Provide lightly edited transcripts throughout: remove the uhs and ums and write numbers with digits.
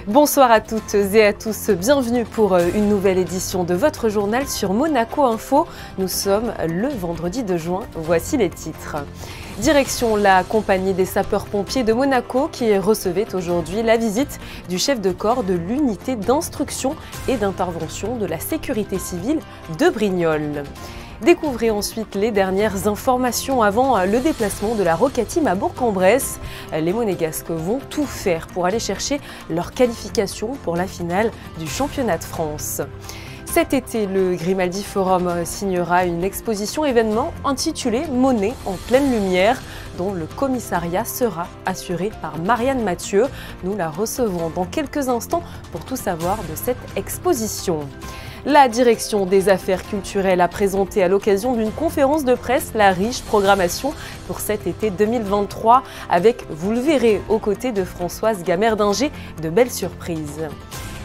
Bonsoir à toutes et à tous, bienvenue pour une nouvelle édition de votre journal sur Monaco Info. Nous sommes le vendredi 2 juin, voici les titres. Direction la compagnie des sapeurs-pompiers de Monaco qui recevait aujourd'hui la visite du chef de corps de l'unité d'instruction et d'intervention de la sécurité civile de Brignoles. Découvrez ensuite les dernières informations avant le déplacement de la Roca Team à Bourg-en-Bresse. Les Monégasques vont tout faire pour aller chercher leur qualification pour la finale du championnat de France. Cet été, le Grimaldi Forum signera une exposition événement intitulée Monet en pleine lumière, dont le commissariat sera assuré par Marianne Mathieu. Nous la recevrons dans quelques instants pour tout savoir de cette exposition. La direction des affaires culturelles a présenté à l'occasion d'une conférence de presse la riche programmation pour cet été 2023 avec, vous le verrez, aux côtés de Françoise Gamerdinger, de belles surprises.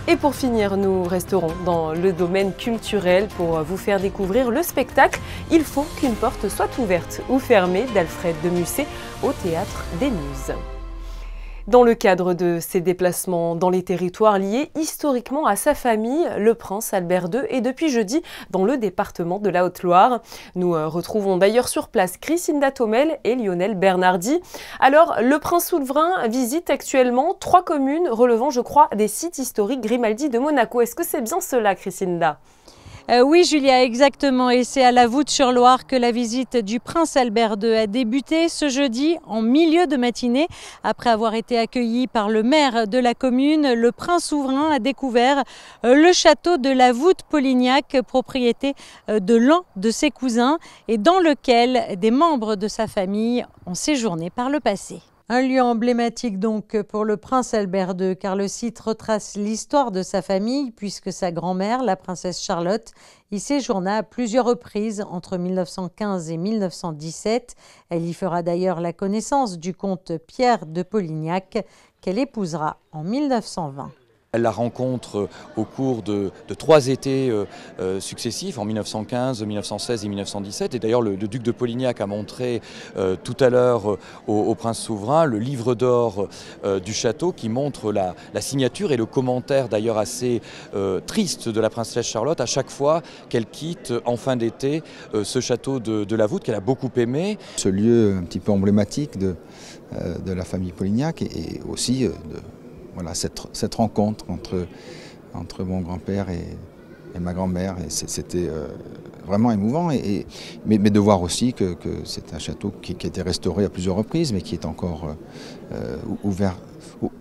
Et pour finir, nous resterons dans le domaine culturel pour vous faire découvrir le spectacle « Il faut qu'une porte soit ouverte ou fermée » d'Alfred de Musset au Théâtre des Muses. Dans le cadre de ses déplacements dans les territoires liés historiquement à sa famille, le prince Albert II est depuis jeudi dans le département de la Haute-Loire. Nous retrouvons d'ailleurs sur place Christinda Thomel et Lionel Bernardi. Alors, le prince souverain visite actuellement 3 communes relevant, je crois, des sites historiques Grimaldi de Monaco. Est-ce que c'est bien cela, Christinda ? Oui Julia, exactement, et c'est à la Voûte-sur-Loire que la visite du prince Albert II a débuté ce jeudi en milieu de matinée. Après avoir été accueilli par le maire de la commune, le prince souverain a découvert le château de la Voûte-Polignac, propriété de l'un de ses cousins et dans lequel des membres de sa famille ont séjourné par le passé. Un lieu emblématique donc pour le prince Albert II, car le site retrace l'histoire de sa famille, puisque sa grand-mère, la princesse Charlotte, y séjourna à plusieurs reprises entre 1915 et 1917. Elle y fera d'ailleurs la connaissance du comte Pierre de Polignac, qu'elle épousera en 1920. Elle la rencontre au cours de 3 étés successifs, en 1915, 1916 et 1917. Et d'ailleurs, le duc de Polignac a montré tout à l'heure au prince souverain le livre d'or du château qui montre la signature et le commentaire d'ailleurs assez triste de la princesse Charlotte à chaque fois qu'elle quitte en fin d'été ce château de la Voûte qu'elle a beaucoup aimé. Ce lieu un petit peu emblématique de la famille Polignac et aussi voilà, cette rencontre entre mon grand-père et ma grand-mère, et c'était vraiment émouvant, mais de voir aussi que c'est un château qui a été restauré à plusieurs reprises, mais qui est encore ouvert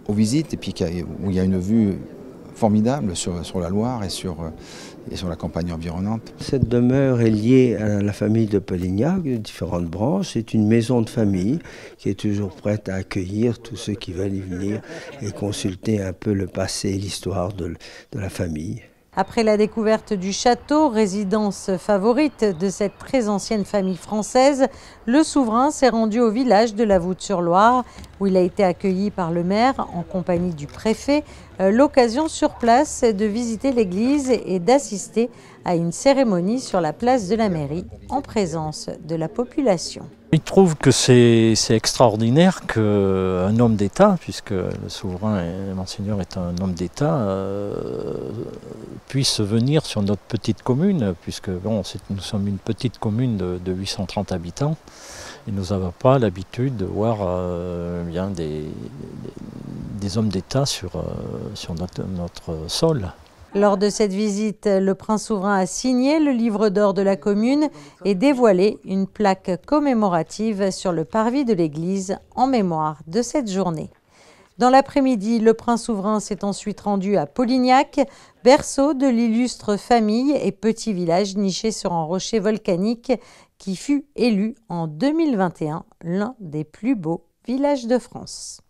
aux visites, et puis où il y a une vue formidable sur la Loire et sur la campagne environnante. Cette demeure est liée à la famille de Polignac, de différentes branches. C'est une maison de famille qui est toujours prête à accueillir tous ceux qui veulent y venir et consulter un peu le passé et l'histoire de la famille. Après la découverte du château, résidence favorite de cette très ancienne famille française, le souverain s'est rendu au village de la Voûte-sur-Loire, où il a été accueilli par le maire en compagnie du préfet. L'occasion sur place de visiter l'église et d'assister à une cérémonie sur la place de la mairie en présence de la population. Il trouve que c'est extraordinaire qu'un homme d'État, puisque le souverain et Monseigneur est un homme d'État, puisse venir sur notre petite commune, puisque bon, nous sommes une petite commune de 830 habitants. Et nous n'avons pas l'habitude de voir bien des hommes d'État sur notre sol. Lors de cette visite, le prince souverain a signé le livre d'or de la commune et dévoilé une plaque commémorative sur le parvis de l'église en mémoire de cette journée. Dans l'après-midi, le prince souverain s'est ensuite rendu à Polignac, berceau de l'illustre famille et petit village niché sur un rocher volcanique qui fut élu en 2021 l'un des plus beaux villages de France.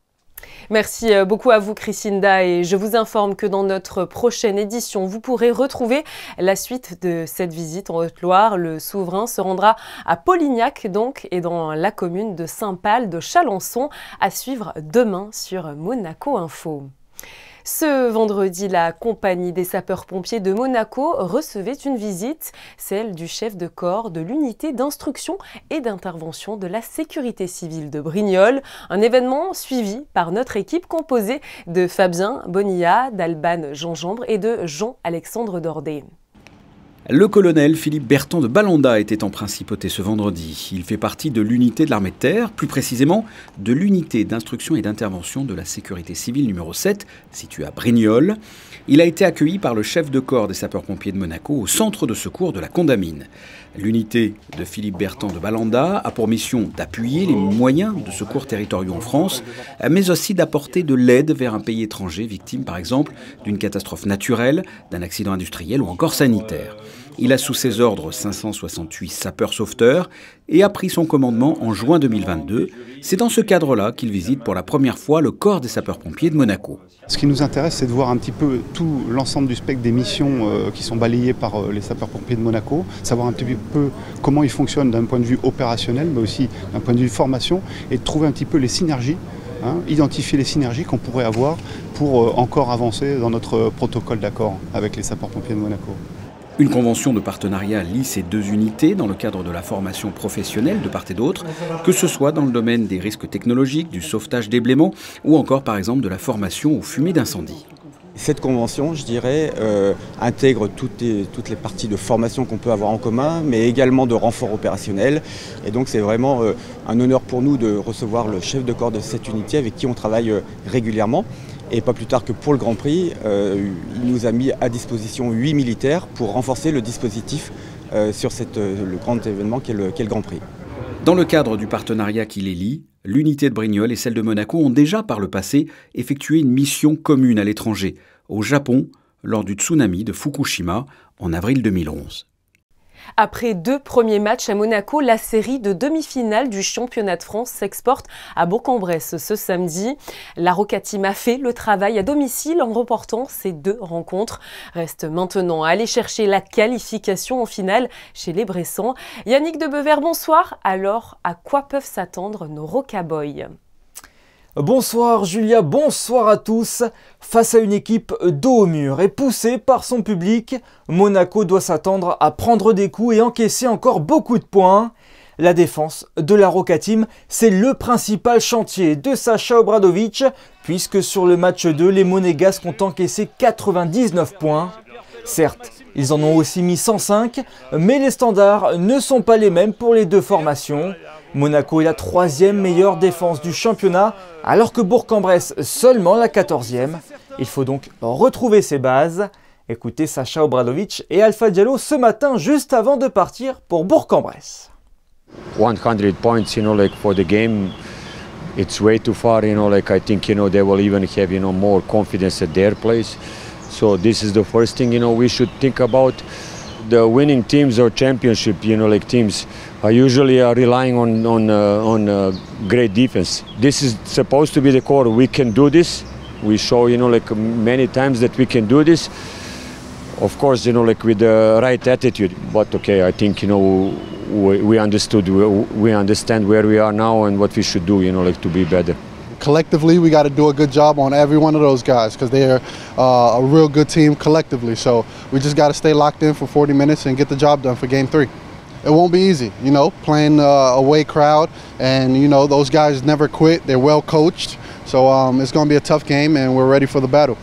Merci beaucoup à vous Christinda, et je vous informe que dans notre prochaine édition, vous pourrez retrouver la suite de cette visite en Haute-Loire. Le souverain se rendra à Polignac donc et dans la commune de Saint-Pal de Chalençon, à suivre demain sur Monaco Info. Ce vendredi, la compagnie des sapeurs-pompiers de Monaco recevait une visite, celle du chef de corps de l'unité d'instruction et d'intervention de la sécurité civile de Brignoles. Un événement suivi par notre équipe composée de Fabien Bonilla, d'Alban Gingembre et de Jean-Alexandre Dordet. Le colonel Philippe Berton de Balanda était en principauté ce vendredi. Il fait partie de l'unité de l'armée de terre, plus précisément de l'unité d'instruction et d'intervention de la sécurité civile numéro 7, située à Brignoles. Il a été accueilli par le chef de corps des sapeurs-pompiers de Monaco au centre de secours de la Condamine. L'unité de Philippe Berton de Balanda a pour mission d'appuyer les moyens de secours territoriaux en France, mais aussi d'apporter de l'aide vers un pays étranger, victime par exemple d'une catastrophe naturelle, d'un accident industriel ou encore sanitaire. Il a sous ses ordres 568 sapeurs-sauveteurs et a pris son commandement en juin 2022. C'est dans ce cadre-là qu'il visite pour la première fois le corps des sapeurs-pompiers de Monaco. Ce qui nous intéresse, c'est de voir un petit peu tout l'ensemble du spectre des missions qui sont balayées par les sapeurs-pompiers de Monaco, savoir un petit peu comment ils fonctionnent d'un point de vue opérationnel, mais aussi d'un point de vue formation, et de trouver un petit peu les synergies, identifier les synergies qu'on pourrait avoir pour encore avancer dans notre protocole d'accord avec les sapeurs-pompiers de Monaco. Une convention de partenariat lie ces deux unités dans le cadre de la formation professionnelle de part et d'autre, que ce soit dans le domaine des risques technologiques, du sauvetage d'ébléments ou encore par exemple de la formation aux fumées d'incendie. Cette convention, je dirais, intègre toutes les parties de formation qu'on peut avoir en commun, mais également de renfort opérationnel. Et donc c'est vraiment un honneur pour nous de recevoir le chef de corps de cette unité avec qui on travaille régulièrement. Et pas plus tard que pour le Grand Prix, il nous a mis à disposition 8 militaires pour renforcer le dispositif sur le grand événement qu'est le Grand Prix. Dans le cadre du partenariat qui les lie, l'unité de Brignoles et celle de Monaco ont déjà par le passé effectué une mission commune à l'étranger, au Japon, lors du tsunami de Fukushima en avril 2011. Après 2 premiers matchs à Monaco, la série de demi-finales du championnat de France s'exporte à Bourg-en-Bresse ce samedi. La Roca Team a fait le travail à domicile en remportant ces 2 rencontres. Reste maintenant à aller chercher la qualification en finale chez les Bressans. Yannick de Bever, bonsoir. Alors, à quoi peuvent s'attendre nos Roca Boys ? Bonsoir Julia, bonsoir à tous. Face à une équipe dos au mur et poussée par son public, Monaco doit s'attendre à prendre des coups et encaisser encore beaucoup de points. La défense de la Roca Team, c'est le principal chantier de Sacha Obradovic, puisque sur le match 2, les Monégasques ont encaissé 99 points. Certes, ils en ont aussi mis 105, mais les standards ne sont pas les mêmes pour les 2 formations. Monaco est la 3e meilleure défense du championnat, alors que Bourg-en-Bresse seulement la 14e. Il faut donc retrouver ses bases. Écoutez Sacha Obradovic et Alpha Diallo ce matin, juste avant de partir pour Bourg-en-Bresse. 100 points, for the game, it's way too far. I think, they will even have, more confidence at their place. So this is the first thing, we should think about. The winning teams or championship, teams are usually relying on great defense. This is supposed to be the core. We can do this. We show, many times that we can do this. Of course, with the right attitude. But okay, I think, we understand where we are now and what we should do, to be better. Collectively, we got to do a good job on every one of those guys because they're a real good team collectively. So we just got to stay locked in for 40 minutes and get the job done for Game 3. It won't be easy, playing a away crowd, and those guys never quit. They're well coached, so it's going to be a tough game, and we're ready for the battle.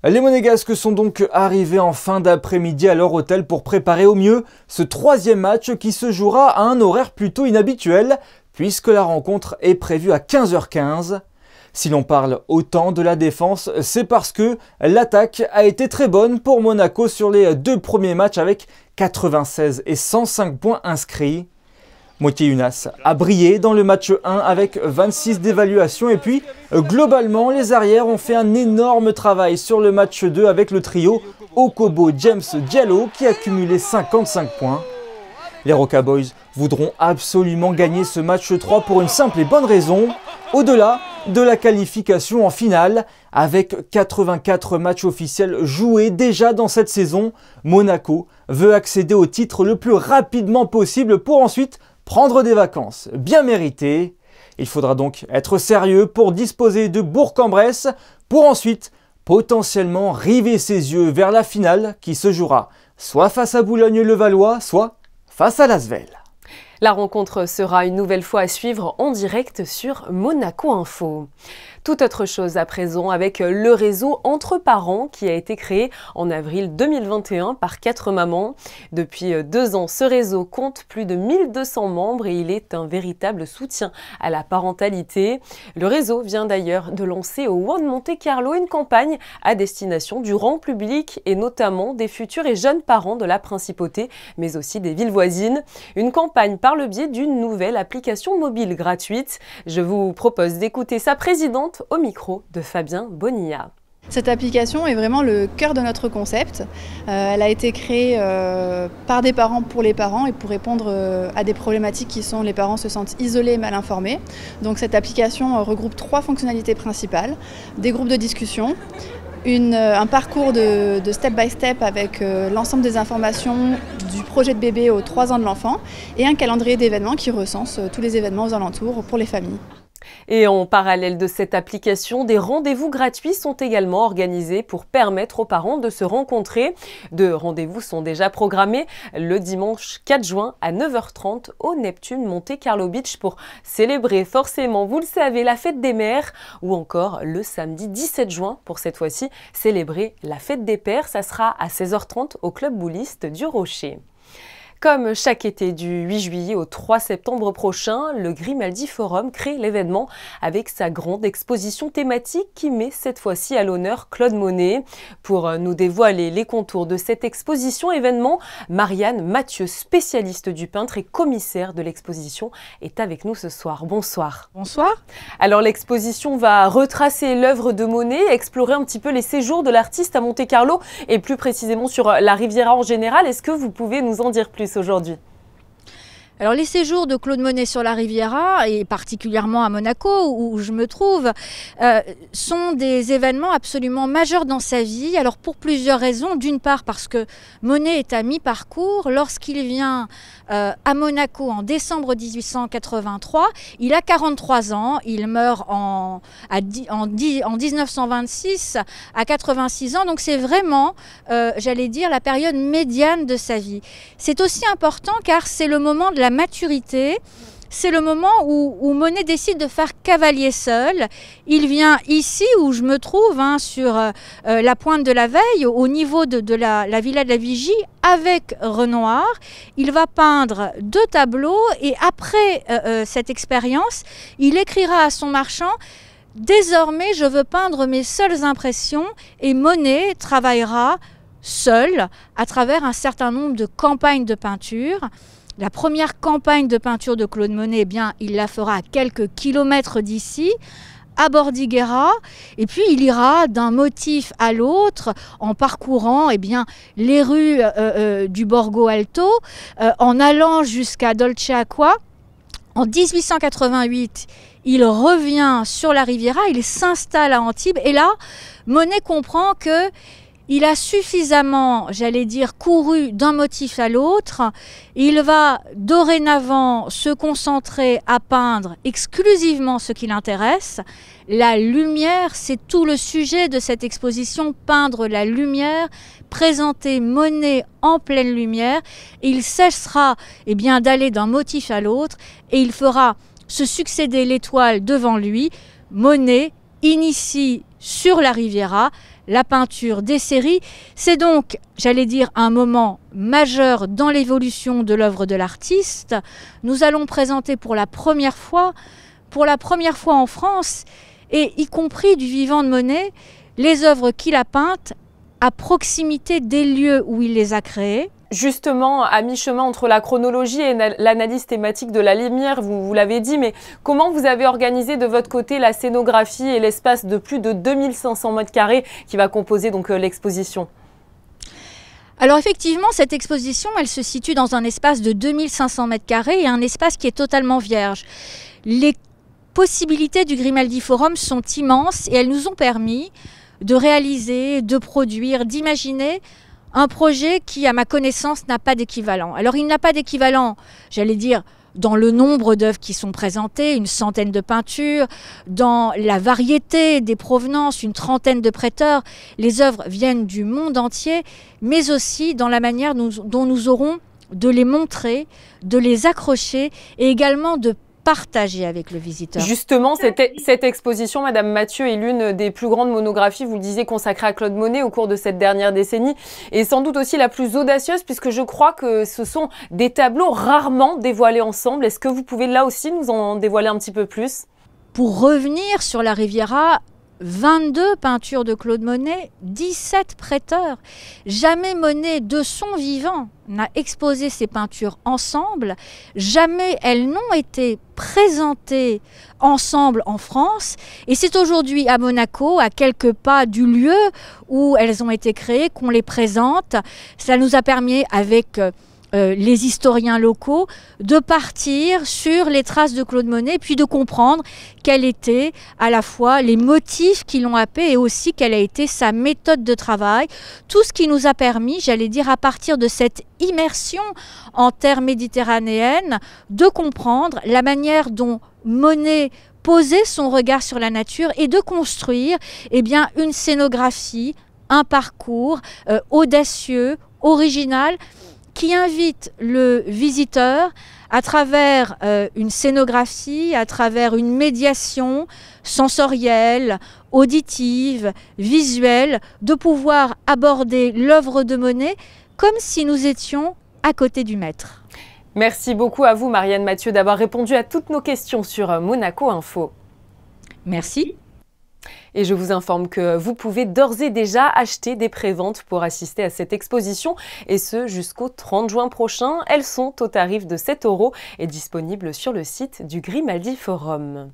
Les Monégasques sont donc arrivés en fin d'après-midi à leur hôtel pour préparer au mieux ce 3e match qui se jouera à un horaire plutôt inhabituel, puisque la rencontre est prévue à 15h15. Si l'on parle autant de la défense, c'est parce que l'attaque a été très bonne pour Monaco sur les 2 premiers matchs avec 96 et 105 points inscrits. Moitié Younas a brillé dans le match 1 avec 26 d'évaluation et puis globalement les arrières ont fait un énorme travail sur le match 2 avec le trio Okobo, James, Diallo qui a cumulé 55 points. Les Roca Boys voudront absolument gagner ce match 3 pour une simple et bonne raison. Au-delà de la qualification en finale, avec 84 matchs officiels joués déjà dans cette saison, Monaco veut accéder au titre le plus rapidement possible pour ensuite prendre des vacances bien méritées. Il faudra donc être sérieux pour disposer de Bourg-en-Bresse pour ensuite potentiellement river ses yeux vers la finale qui se jouera soit face à Boulogne-le-Valois, soit face à l'Asvel. La rencontre sera une nouvelle fois à suivre en direct sur Monaco Info. Tout autre chose à présent avec le réseau Entre Parents qui a été créé en avril 2021 par 4 mamans. Depuis 2 ans, ce réseau compte plus de 1200 membres et il est un véritable soutien à la parentalité. Le réseau vient d'ailleurs de lancer au One Monte Carlo une campagne à destination du grand public et notamment des futurs et jeunes parents de la principauté, mais aussi des villes voisines. Une campagne par le biais d'une nouvelle application mobile gratuite. Je vous propose d'écouter sa présidente au micro de Fabien Bonilla. Cette application est vraiment le cœur de notre concept. Elle a été créée par des parents pour les parents et pour répondre à des problématiques qui sont les parents se sentent isolés et mal informés. Donc cette application regroupe 3 fonctionnalités principales, des groupes de discussion, un parcours de step by step avec l'ensemble des informations du projet de bébé aux 3 ans de l'enfant et un calendrier d'événements qui recense tous les événements aux alentours pour les familles. Et en parallèle de cette application, des rendez-vous gratuits sont également organisés pour permettre aux parents de se rencontrer. 2 rendez-vous sont déjà programmés le dimanche 4 juin à 9h30 au Neptune Monte Carlo Beach pour célébrer forcément, vous le savez, la fête des mères ou encore le samedi 17 juin pour cette fois-ci célébrer la fête des pères. Ça sera à 16h30 au Club Bouliste du Rocher. Comme chaque été du 8 juillet au 3 septembre prochain, le Grimaldi Forum crée l'événement avec sa grande exposition thématique qui met cette fois-ci à l'honneur Claude Monet. Pour nous dévoiler les contours de cette exposition événement, Marianne Mathieu, spécialiste du peintre et commissaire de l'exposition, est avec nous ce soir. Bonsoir. Bonsoir. Alors l'exposition va retracer l'œuvre de Monet, explorer un petit peu les séjours de l'artiste à Monte-Carlo et plus précisément sur la Riviera en général. Est-ce que vous pouvez nous en dire plus aujourd'hui? Alors les séjours de Claude Monet sur la Riviera, et particulièrement à Monaco où je me trouve, sont des événements absolument majeurs dans sa vie. Alors pour plusieurs raisons. D'une part parce que Monet est à mi-parcours. Lorsqu'il vient à Monaco en décembre 1883, il a 43 ans. Il meurt en 1926 à 86 ans. Donc c'est vraiment, j'allais dire, la période médiane de sa vie. C'est aussi important car c'est le moment de la maturité, c'est le moment où Monet décide de faire cavalier seul. Il vient ici où je me trouve, sur la pointe de la Veille, au niveau de la Villa de la Vigie, avec Renoir. Il va peindre 2 tableaux et après cette expérience, il écrira à son marchand: désormais je veux peindre mes seules impressions, et Monet travaillera seul à travers un certain nombre de campagnes de peinture. La première campagne de peinture de Claude Monet, eh bien, il la fera à quelques kilomètres d'ici, à Bordighera, et puis il ira d'un motif à l'autre en parcourant les rues du Borgo Alto, en allant jusqu'à Dolce Acqua. En 1888, il revient sur la Riviera, il s'installe à Antibes, et là, Monet comprend que il a suffisamment, j'allais dire, couru d'un motif à l'autre. Il va dorénavant se concentrer à peindre exclusivement ce qui l'intéresse. La lumière, c'est tout le sujet de cette exposition, peindre la lumière, présenter Monet en pleine lumière. Il cessera d'aller d'un motif à l'autre et il fera se succéder l'étoile devant lui. Monet initie sur la Riviera la peinture des séries. C'est donc, j'allais dire, un moment majeur dans l'évolution de l'œuvre de l'artiste. Nous allons présenter pour la première fois en France, et y compris du vivant de Monet, les œuvres qu'il a peintes à proximité des lieux où il les a créées. Justement, à mi-chemin entre la chronologie et l'analyse thématique de la lumière, vous l'avez dit, mais comment vous avez organisé de votre côté la scénographie et l'espace de plus de 2500 m² qui va composer donc l'exposition? Alors effectivement, cette exposition, elle se situe dans un espace de 2500 m² et un espace qui est totalement vierge. Les possibilités du Grimaldi Forum sont immenses et elles nous ont permis de réaliser, de produire, d'imaginer un projet qui, à ma connaissance, n'a pas d'équivalent. Alors il n'a pas d'équivalent, j'allais dire, dans le nombre d'œuvres qui sont présentées, une centaine de peintures, dans la variété des provenances, une trentaine de prêteurs. Les œuvres viennent du monde entier, mais aussi dans la manière dont nous aurons de les montrer, de les accrocher et également de partager avec le visiteur. Justement, cette exposition, Madame Mathieu, est l'une des plus grandes monographies, vous le disiez, consacrées à Claude Monet au cours de cette dernière décennie, et sans doute aussi la plus audacieuse, puisque je crois que ce sont des tableaux rarement dévoilés ensemble. Est-ce que vous pouvez là aussi nous en dévoiler un petit peu plus? Pour revenir sur la Riviera, 22 peintures de Claude Monet, 17 prêteurs. Jamais Monet, de son vivant, n'a exposé ces peintures ensemble. Jamais elles n'ont été présentées ensemble en France. Et c'est aujourd'hui à Monaco, à quelques pas du lieu où elles ont été créées, qu'on les présente. Ça nous a permis, avec les historiens locaux, de partir sur les traces de Claude Monet, puis de comprendre quels étaient à la fois les motifs qui l'ont happé et aussi quelle a été sa méthode de travail. Tout ce qui nous a permis, j'allais dire, à partir de cette immersion en terre méditerranéenne, de comprendre la manière dont Monet posait son regard sur la nature et de construire une scénographie, un parcours audacieux, original, qui invite le visiteur à travers une scénographie, à travers une médiation sensorielle, auditive, visuelle, de pouvoir aborder l'œuvre de Monet comme si nous étions à côté du maître. Merci beaucoup à vous, Marianne Mathieu, d'avoir répondu à toutes nos questions sur Monaco Info. Merci. Et je vous informe que vous pouvez d'ores et déjà acheter des préventes pour assister à cette exposition, et ce jusqu'au 30 juin prochain. Elles sont au tarif de 7 € et disponibles sur le site du Grimaldi Forum.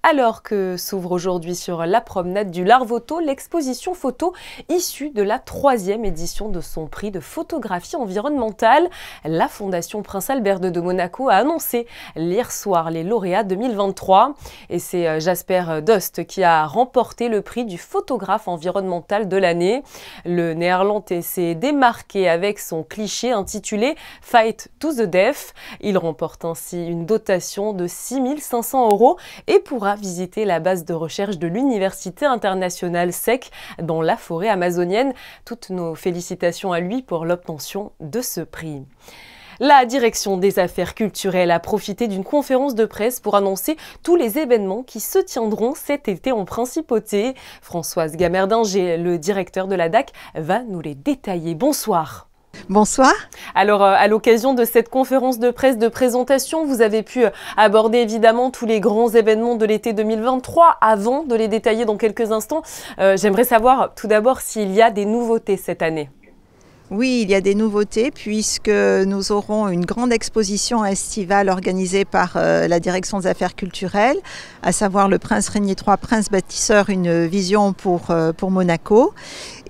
Alors que s'ouvre aujourd'hui sur la promenade du Larvoto l'exposition photo issue de la 3e édition de son prix de photographie environnementale. La Fondation Prince Albert II de Monaco a annoncé hier soir les lauréats 2023. Et c'est Jasper Dost qui a remporté le prix du photographe environnemental de l'année. Le Néerlandais s'est démarqué avec son cliché intitulé « Fight to the Death ». Il remporte ainsi une dotation de 6 500 € et pourra visiter la base de recherche de l'Université internationale SEC dans la forêt amazonienne. Toutes nos félicitations à lui pour l'obtention de ce prix. La direction des affaires culturelles a profité d'une conférence de presse pour annoncer tous les événements qui se tiendront cet été en principauté. Françoise Gamerdinger, le directeur de la DAC, va nous les détailler. Bonsoir. Bonsoir. Alors, à l'occasion de cette conférence de presse de présentation, vous avez pu aborder évidemment tous les grands événements de l'été 2023. Avant de les détailler dans quelques instants, j'aimerais savoir tout d'abord s'il y a des nouveautés cette année. Oui, il y a des nouveautés puisque nous aurons une grande exposition estivale organisée par la Direction des Affaires culturelles, à savoir le Prince Régnier III, Prince bâtisseur, une vision pour Monaco.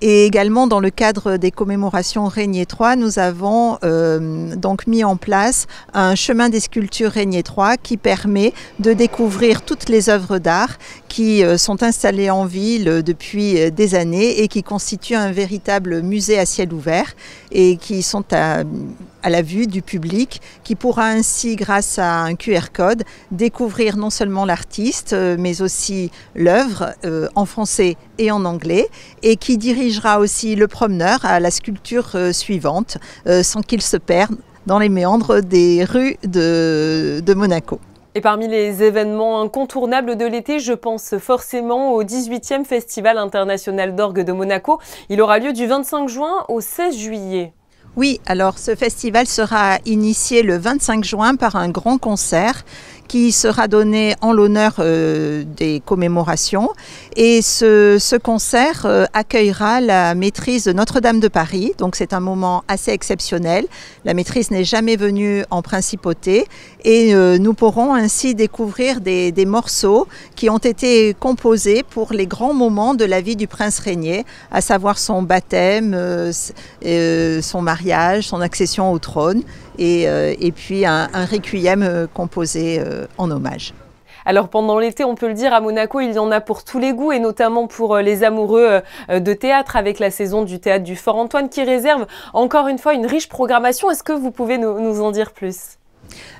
Et également dans le cadre des commémorations Régnier III, nous avons donc mis en place un chemin des sculptures Régnier III qui permet de découvrir toutes les œuvres d'art qui sont installées en ville depuis des années et qui constituent un véritable musée à ciel ouvert et qui sont à la vue du public, qui pourra ainsi, grâce à un QR code, découvrir non seulement l'artiste, mais aussi l'œuvre en français et en anglais, et qui dirigera aussi le promeneur à la sculpture suivante, sans qu'il se perde dans les méandres des rues de Monaco. Et parmi les événements incontournables de l'été, je pense forcément au 18e Festival international d'orgue de Monaco. Il aura lieu du 25 juin au 16 juillet. Oui, alors ce festival sera initié le 25 juin par un grand concert qui sera donné en l'honneur des commémorations. Et ce concert accueillera la maîtrise de Notre-Dame de Paris. Donc c'est un moment assez exceptionnel. La maîtrise n'est jamais venue en principauté. Et nous pourrons ainsi découvrir des morceaux qui ont été composés pour les grands moments de la vie du prince Régnier, à savoir son baptême, son mariage, son accession au trône. Et puis un requiem composé en hommage. Alors pendant l'été, on peut le dire, à Monaco, il y en a pour tous les goûts et notamment pour les amoureux de théâtre avec la saison du théâtre du Fort-Antoine qui réserve encore une fois une riche programmation. Est-ce que vous pouvez nous en dire plus ?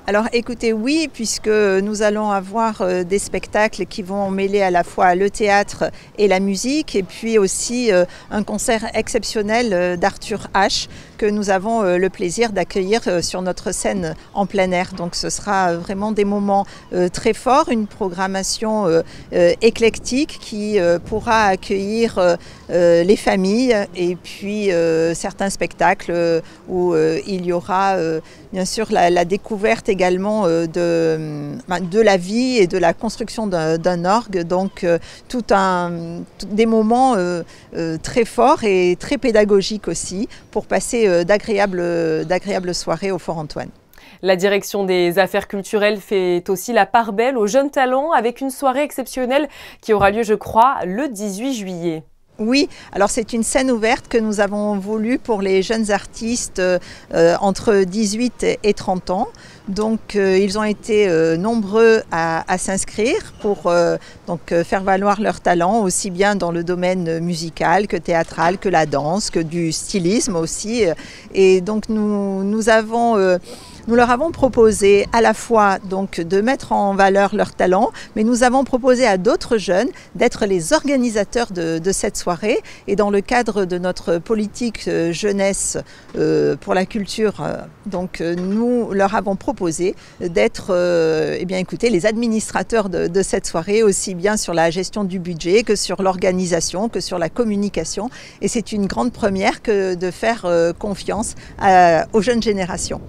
Alors écoutez, oui, puisque nous allons avoir des spectacles qui vont mêler à la fois le théâtre et la musique, et puis aussi un concert exceptionnel d'Arthur H, que nous avons le plaisir d'accueillir sur notre scène en plein air. Donc ce sera vraiment des moments très forts, une programmation éclectique qui pourra accueillir les familles, et puis certains spectacles où il y aura bien sûr la découverte également de la vie et de la construction d'un orgue, donc des moments très forts et très pédagogiques aussi pour passer d'agréables soirées au Fort Antoine. La direction des affaires culturelles fait aussi la part belle aux jeunes talents avec une soirée exceptionnelle qui aura lieu, je crois, le 18 juillet. Oui, alors c'est une scène ouverte que nous avons voulu pour les jeunes artistes entre 18 et 30 ans. Donc ils ont été nombreux à s'inscrire pour faire valoir leur talent, aussi bien dans le domaine musical que théâtral, que la danse, que du stylisme aussi. Et donc nous leur avons proposé à la fois donc, de mettre en valeur leur talent, mais nous avons proposé à d'autres jeunes d'être les organisateurs de cette soirée. Et dans le cadre de notre politique jeunesse pour la culture, nous leur avons proposé d'être les administrateurs de cette soirée, aussi bien sur la gestion du budget que sur l'organisation, que sur la communication. Et c'est une grande première que de faire confiance aux jeunes générations.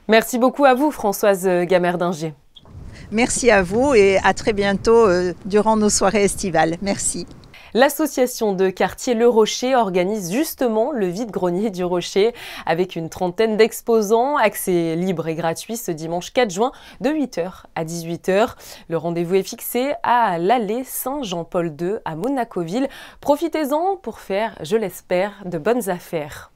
Merci beaucoup à vous, Françoise Gamère-Dinger. Merci à vous et à très bientôt durant nos soirées estivales. Merci. L'association de quartier Le Rocher organise justement le vide-grenier du Rocher avec une trentaine d'exposants, accès libre et gratuit ce dimanche 4 juin de 8h à 18h. Le rendez-vous est fixé à l'allée Saint-Jean-Paul II à Monaco-Ville. Profitez-en pour faire, je l'espère, de bonnes affaires.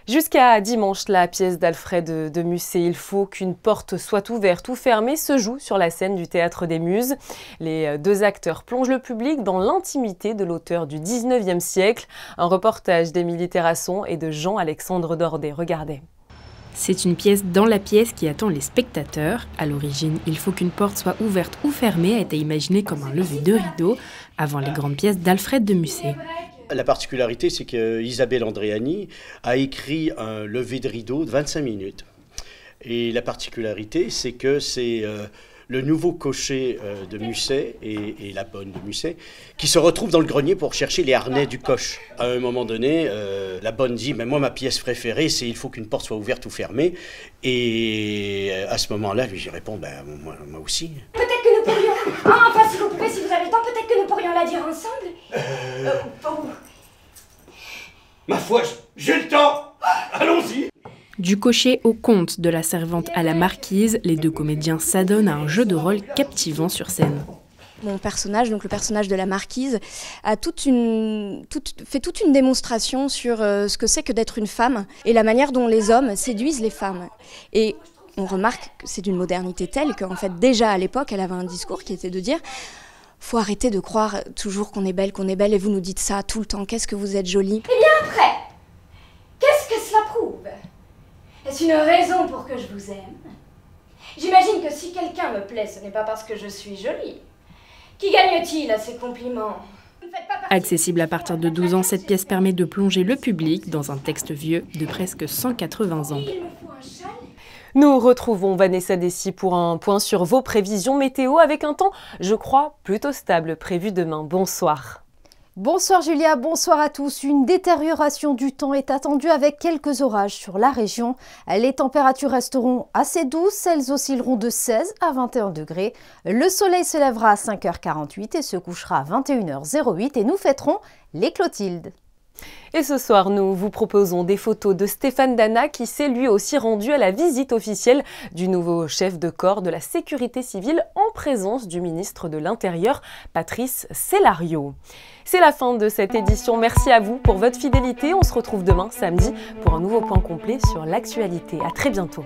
Jusqu'à dimanche, la pièce d'Alfred de Musset, Il faut qu'une porte soit ouverte ou fermée, se joue sur la scène du Théâtre des Muses. Les deux acteurs plongent le public dans l'intimité de l'auteur du 19e siècle. Un reportage d'Émilie Terrasson et de Jean-Alexandre Dordet. Regardez. C'est une pièce dans la pièce qui attend les spectateurs. À l'origine, Il faut qu'une porte soit ouverte ou fermée a été imaginé comme un lever de rideau avant les grandes pièces d'Alfred de Musset. La particularité, c'est qu'Isabelle Andréani a écrit un lever de rideau de 25 minutes. Et la particularité, c'est que c'est le nouveau cocher de Musset et la bonne de Musset qui se retrouvent dans le grenier pour chercher les harnais du coche. À un moment donné, la bonne dit « Moi, ma pièce préférée, c'est Il faut qu'une porte soit ouverte ou fermée ». Et à ce moment-là, lui, j'y réponds « moi aussi ». Peut-être que nous pourrions... enfin, s'il vous plaît, si vous avez le temps, peut-être que nous pourrions la dire ensemble. Ma foi, j'ai le temps. Allons-y. Du cocher au conte, de la servante à la marquise, les deux comédiens s'adonnent à un jeu de rôle captivant sur scène. Mon personnage, donc le personnage de la marquise, a fait toute une démonstration sur ce que c'est que d'être une femme et la manière dont les hommes séduisent les femmes. Et on remarque que c'est d'une modernité telle qu'en fait, déjà à l'époque, elle avait un discours qui était de dire « Faut arrêter de croire toujours qu'on est belle, et vous nous dites ça tout le temps, qu'est-ce que vous êtes jolie ». Eh bien après, qu'est-ce que cela prouve? Est-ce une raison pour que je vous aime? J'imagine que si quelqu'un me plaît, ce n'est pas parce que je suis jolie. Qui gagne-t-il à ces compliments? Accessible à partir de 12 ans, cette pièce permet de plonger le public dans un texte vieux de presque 180 ans. Nous retrouvons Vanessa Dessy pour un point sur vos prévisions météo avec un temps, je crois, plutôt stable prévu demain. Bonsoir. Bonsoir Julia, bonsoir à tous. Une détérioration du temps est attendue avec quelques orages sur la région. Les températures resteront assez douces, elles oscilleront de 16 à 21 degrés. Le soleil se lèvera à 5h48 et se couchera à 21h08 et nous fêterons les Clotildes. Et ce soir, nous vous proposons des photos de Stéphane Dana qui s'est lui aussi rendu à la visite officielle du nouveau chef de corps de la sécurité civile en présence du ministre de l'Intérieur, Patrice Cellario. C'est la fin de cette édition. Merci à vous pour votre fidélité. On se retrouve demain samedi pour un nouveau point complet sur l'actualité. À très bientôt.